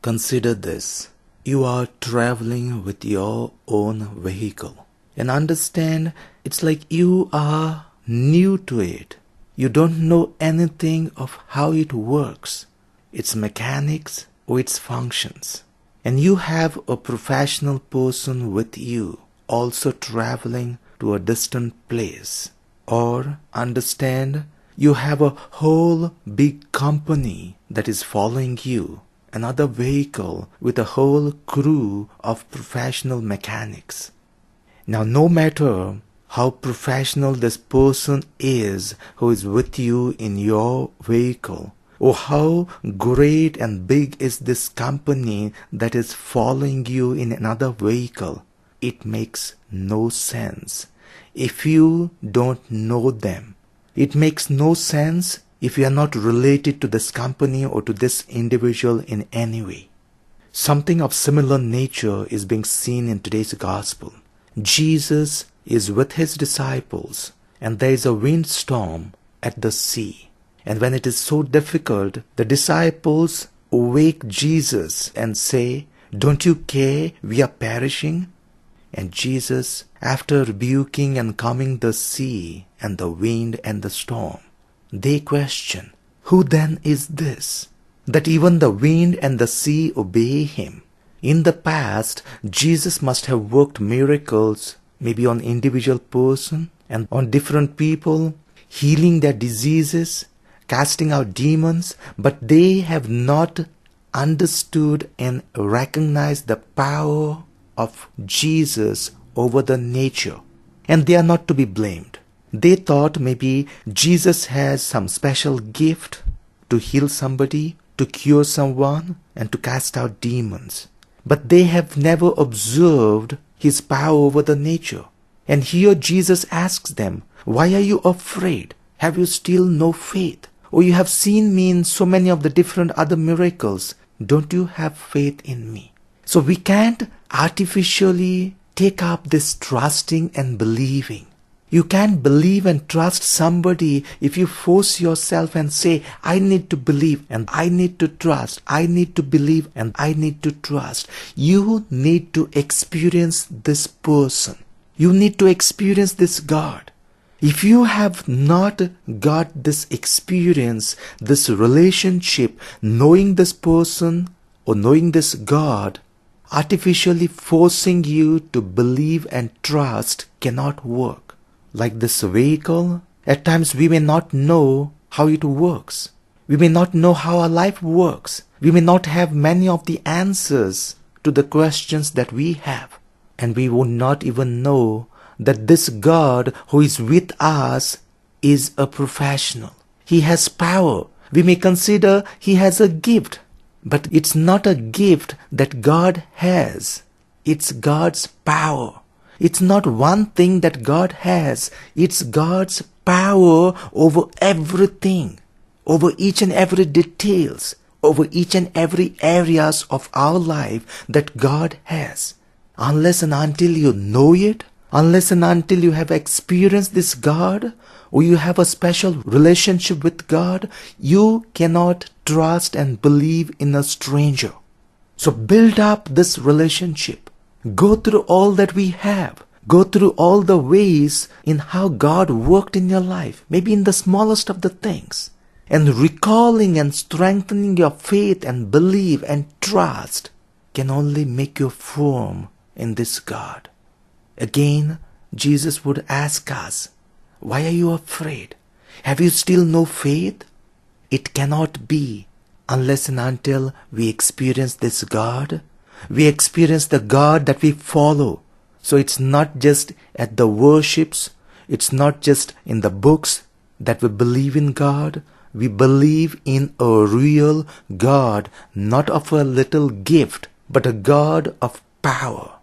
Consider this. You are traveling with your own vehicle. And understand, it's like you are new to it. You don't know anything of how it works, its mechanics or its functions. And you have a professional person with you, also traveling to a distant place. Or understand, you have a whole big company that is following you, another vehicle with a whole crew of professional mechanics. Now, no matter how professional this person is who is with you in your vehicle, or how great and big is this company that is following you in another vehicle, it makes no sense if you don't know them. It makes no sense if you are not related to this company or to this individual in any way. Something of similar nature is being seen in today's gospel. Jesus is with his disciples, and there is a windstorm at the sea. And when it is so difficult, the disciples wake Jesus and say, "Don't you care? We are perishing." And Jesus, after rebuking and calming the sea and the wind and the storm, they question, "Who then is this, that even the wind and the sea obey him?" In the past, Jesus must have worked miracles, maybe on individual person and on different people, healing their diseases, casting out demons, but they have not understood and recognized the power of Jesus over the nature. And they are not to be blamed. They thought maybe Jesus has some special gift to heal somebody, to cure someone, and to cast out demons. But they have never observed his power over the nature. And here Jesus asks them, "Why are you afraid? Have you still no faith? Or you have seen me in so many of the different other miracles. Don't you have faith in me?" So we can't artificially take up this trusting and believing. You can't believe and trust somebody if you force yourself and say, "I need to believe and I need to trust. I need to believe and I need to trust." You need to experience this person. You need to experience this God. If you have not got this experience, this relationship, knowing this person or knowing this God, artificially forcing you to believe and trust cannot work. Like this vehicle, at times we may not know how it works. We may not know how our life works. We may not have many of the answers to the questions that we have. And we would not even know that this God who is with us is a professional. He has power. We may consider he has a gift. But it's not a gift that God has. It's God's power. It's not one thing that God has. It's God's power over everything, over each and every details, over each and every areas of our life that God has. Unless and until you know it, unless and until you have experienced this God, or you have a special relationship with God, you cannot trust and believe in a stranger. So build up this relationship. Go through all that we have. Go through all the ways in how God worked in your life, maybe in the smallest of the things. And recalling and strengthening your faith and belief and trust can only make you firm in this God. Again, Jesus would ask us, "Why are you afraid? Have you still no faith?" It cannot be unless and until we experience this God. We experience the God that we follow. So it's not just at the worships, it's not just in the books that we believe in God. We believe in a real God, not of a little gift, but a God of power.